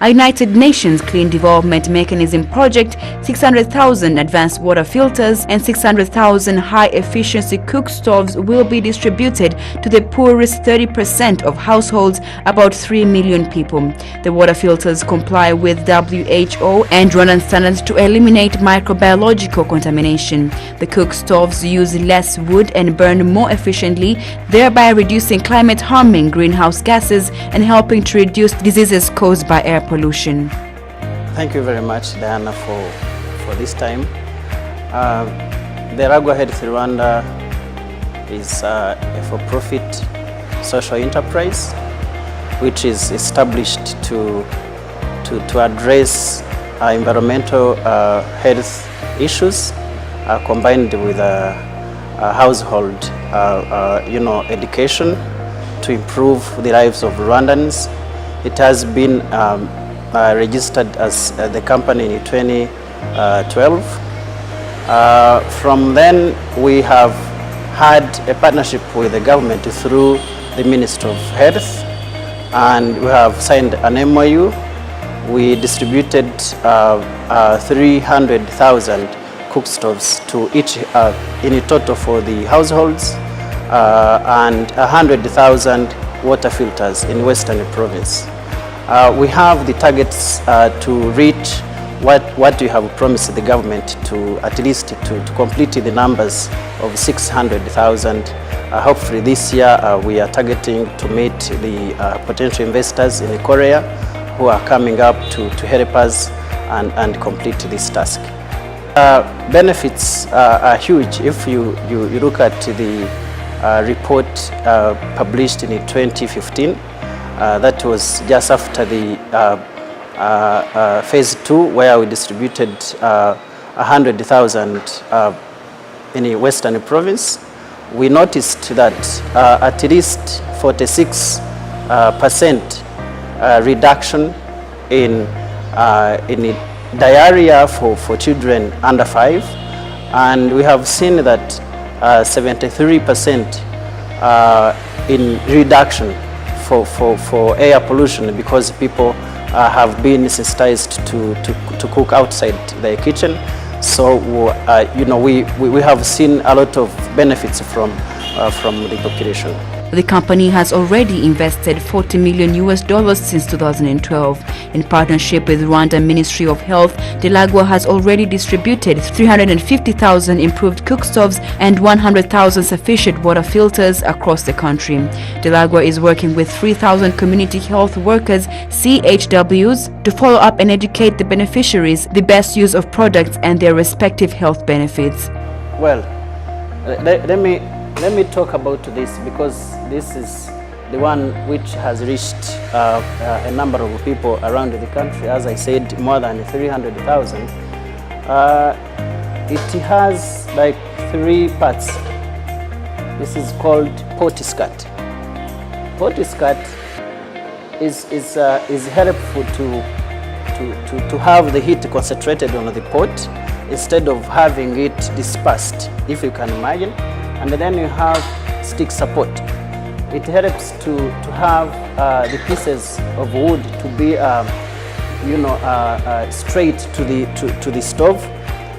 A United Nations Clean Development Mechanism project, 600,000 advanced water filters and 600,000 high-efficiency cook stoves will be distributed to the poorest 30% of households, about 3 million people. The water filters comply with WHO and Rwandan standards to eliminate microbiological contamination. The cook stoves use less wood and burn more efficiently, thereby reducing climate-harming greenhouse gases and helping to reduce diseases caused by air pollution. Thank you very much, Diana, for this time. The Iragwa Health Rwanda is a for-profit social enterprise which is established to address environmental health issues combined with household education to improve the lives of Rwandans. It has been registered as the company in 2012. From then we have had a partnership with the government through the Ministry of Health, and we have signed an MOU. We distributed 300,000 cook stoves to each in a total for the households, and 100,000 water filters in Western Province. We have the targets to reach what we have promised the government to at least to complete the numbers of 600,000. Hopefully this year we are targeting to meet the potential investors in Korea who are coming up to help us and complete this task. Benefits are huge. If you look at the report published in 2015, that was just after the phase 2, where we distributed 100,000 in the Western Province. We noticed that at least 46% reduction in diarrhea for children under 5, and we have seen that 73% in reduction for air pollution, because people have been sensitized to cook outside their kitchen. So we have seen a lot of benefits from the population. The company has already invested $40 million since 2012. In partnership with Rwanda Ministry of Health, Delagwa has already distributed 350,000 improved cook stoves and 100,000 sufficient water filters across the country. Delagwa is working with 3,000 community health workers, CHWs, to follow up and educate the beneficiaries the best use of products and their respective health benefits. Well, let me talk about this, because this is the one which has reached a number of people around the country. As I said, more than 300,000. It has like 3 parts. This is called Potiscat. Potiscat is helpful to have the heat concentrated on the pot instead of having it dispersed, if you can imagine. And then you have stick support. It helps to have the pieces of wood to be straight to the stove,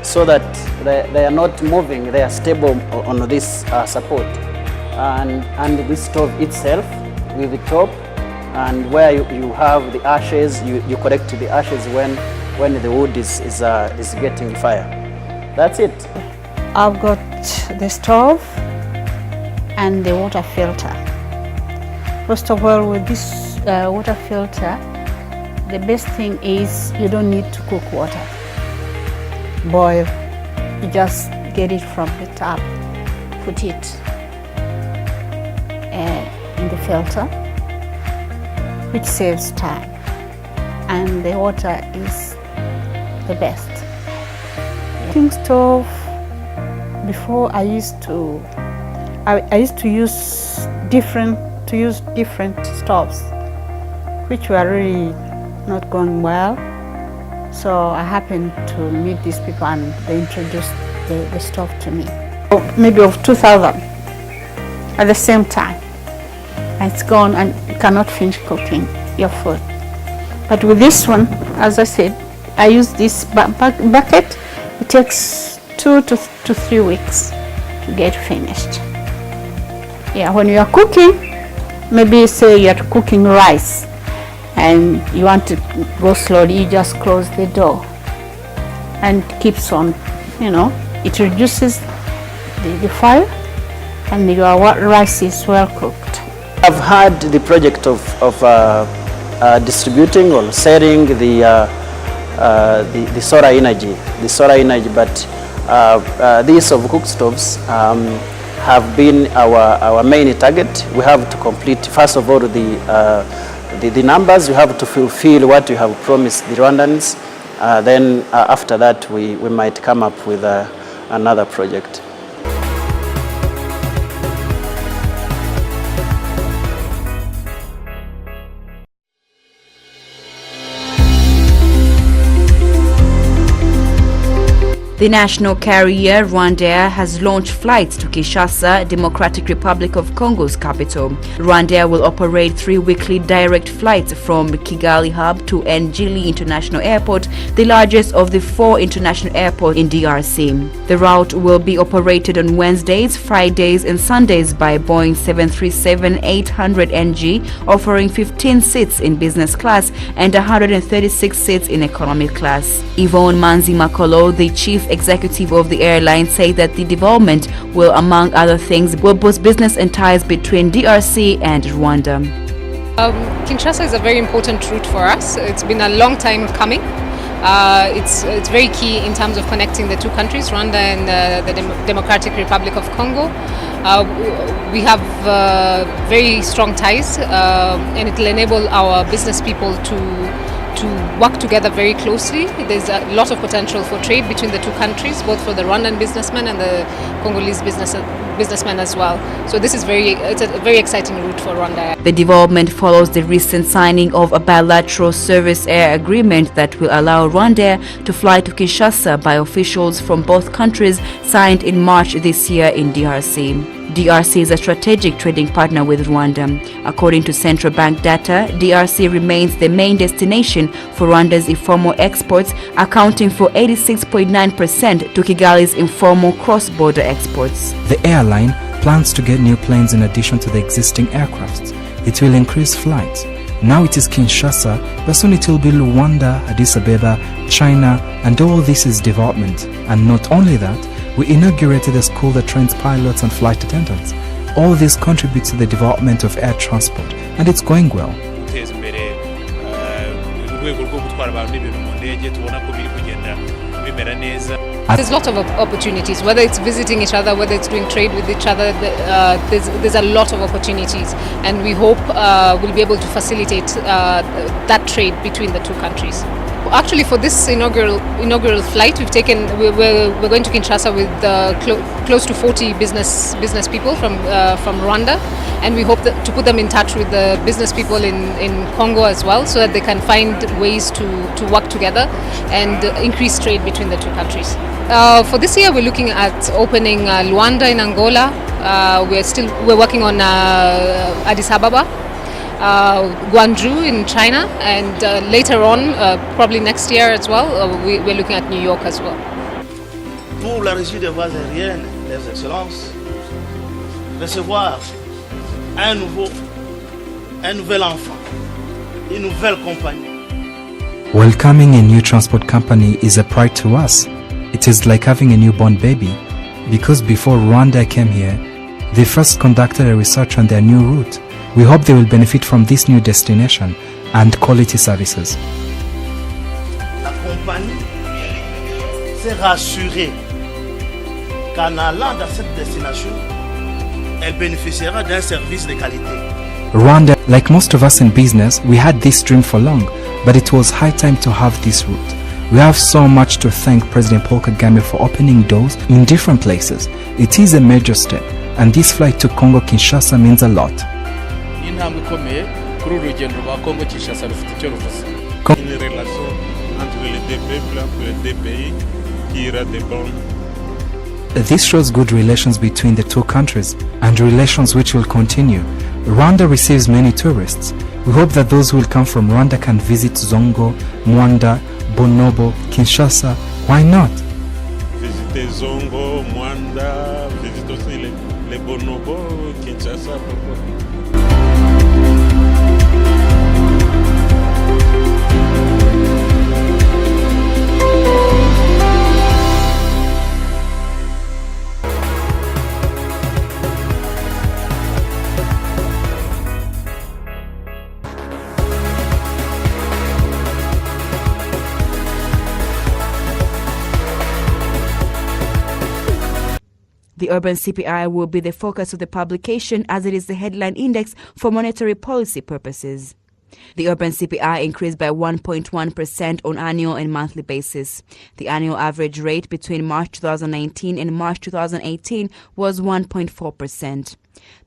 so that they are not moving, they are stable on this support. And the stove itself with the top, and where you have the ashes, you collect the ashes when the wood is getting fire. That's it. I've got the stove and the water filter. First of all, with this water filter, the best thing is you don't need to cook water, boil. You just get it from the tap, put it in the filter, which saves time, and the water is the best. Cooking stove, before I used to use different stoves, which were really not going well. So I happened to meet these people, and they introduced the stove to me. Maybe of 2000 at the same time. And it's gone, and you cannot finish cooking your food. But with this one, as I said, I use this bucket. It takes 2 to 3 weeks to get finished. Yeah, when you are cooking, maybe say you are cooking rice and you want to go slowly, you just close the door and keeps on, it reduces the fire and your rice is well cooked. I've had the project of distributing or selling the solar energy, but these of cook stoves have been our main target. We have to complete, first of all, the numbers. We have to fulfill what we have promised the Rwandans. Then after that, we might come up with another project. The national carrier Rwandair has launched flights to Kinshasa, Democratic Republic of Congo's capital. Rwandair will operate 3 weekly direct flights from Kigali Hub to Njili International Airport, the largest of the 4 international airports in DRC. The route will be operated on Wednesdays, Fridays and Sundays by Boeing 737-800 NG, offering 15 seats in business class and 136 seats in economy class. Yvonne Manzi Makolo, the chief executive of the airline, said that the development will, among other things, will boost business and ties between DRC and Rwanda. Kinshasa is a very important route for us. It's been a long time coming. It's very key in terms of connecting the two countries, Rwanda and the Democratic Republic of Congo. We have very strong ties, and it will enable our business people to work together very closely. There's a lot of potential for trade between the two countries, both for the Rwandan businessmen and the Congolese businessmen as well. So this is it's a very exciting route for Rwanda. The development follows the recent signing of a bilateral service air agreement that will allow Rwandair to fly to Kinshasa by officials from both countries, signed in March this year in DRC. DRC is a strategic trading partner with Rwanda. According to central bank data, DRC remains the main destination for Rwanda's informal exports, accounting for 86.9% to Kigali's informal cross-border exports. The airline plans to get new planes in addition to the existing aircrafts. It will increase flights. Now it is Kinshasa, but soon it will be Rwanda, Addis Ababa, China, and all this is development. And not only that, we inaugurated a school that trains pilots and flight attendants. All this contributes to the development of air transport, and it's going well. There's a lot of opportunities, whether it's visiting each other, whether it's doing trade with each other. There's a lot of opportunities, and we hope we'll be able to facilitate that trade between the two countries. Actually, for this inaugural flight, we're going to Kinshasa with close to 40 business people from Rwanda, and we hope to put them in touch with the business people in Congo as well, so that they can find ways to work together and increase trade between the two countries. For this year, we're looking at opening Luanda in Angola. We're working on Addis Ababa, Guangzhou in China, and later on, probably next year as well, we're looking at New York as well. Pour la Régie des voies aériennes, les excellences, recevoir un nouvel enfant, une nouvelle compagnie. Welcoming a new transport company is a pride to us. It is like having a newborn baby, because before Rwanda came here, they first conducted a research on their new route. We hope they will benefit from this new destination and quality services. La compagnie s'est rassurée qu'en allant dans cette destination, elle bénéficiera d'un service de qualité. Rwanda, like most of us in business, we had this dream for long, but it was high time to have this route. We have so much to thank President Paul Kagame for opening doors in different places. It is a major step, and this flight to Congo-Kinshasa means a lot. This shows good relations between the two countries, and relations which will continue. Rwanda receives many tourists. We hope that those who will come from Rwanda can visit Zongo, Mwanda, Bonobo, Kinshasa. Why not? Visiter Zongo, Mwanda, visiter aussi les Bonobo, Kinshasa, pourquoi? The urban CPI will be the focus of the publication as it is the headline index for monetary policy purposes. The urban CPI increased by 1.1% on annual and monthly basis. The annual average rate between March 2019 and March 2018 was 1.4%.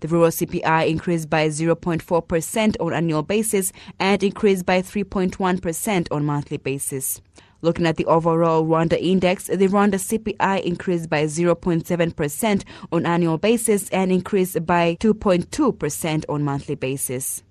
The rural CPI increased by 0.4% on annual basis and increased by 3.1% on monthly basis. Looking at the overall Rwanda index, the Rwanda CPI increased by 0.7% on annual basis and increased by 2.2% on monthly basis.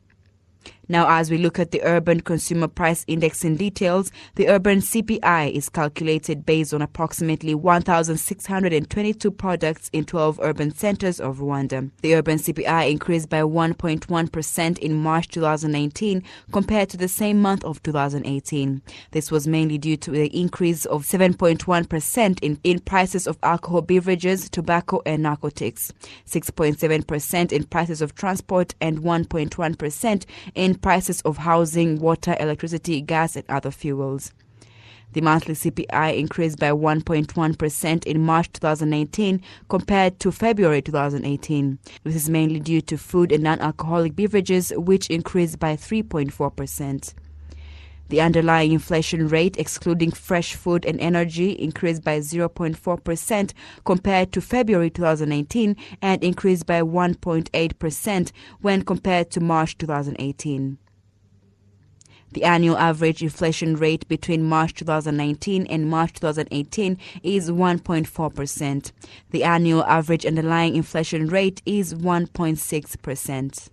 Now, as we look at the Urban Consumer Price Index in details, the Urban CPI is calculated based on approximately 1,622 products in 12 urban centers of Rwanda. The Urban CPI increased by 1.1% in March 2019 compared to the same month of 2018. This was mainly due to the increase of 7.1% in prices of alcohol beverages, tobacco and narcotics, 6.7% in prices of transport and 1.1% in prices of housing, water, electricity, gas and other fuels. The monthly CPI increased by 1.1% in March 2019 compared to February 2018. This is mainly due to food and non-alcoholic beverages, which increased by 3.4%. The underlying inflation rate, excluding fresh food and energy, increased by 0.4% compared to February 2018 and increased by 1.8% when compared to March 2018. The annual average inflation rate between March 2019 and March 2018 is 1.4%. The annual average underlying inflation rate is 1.6%.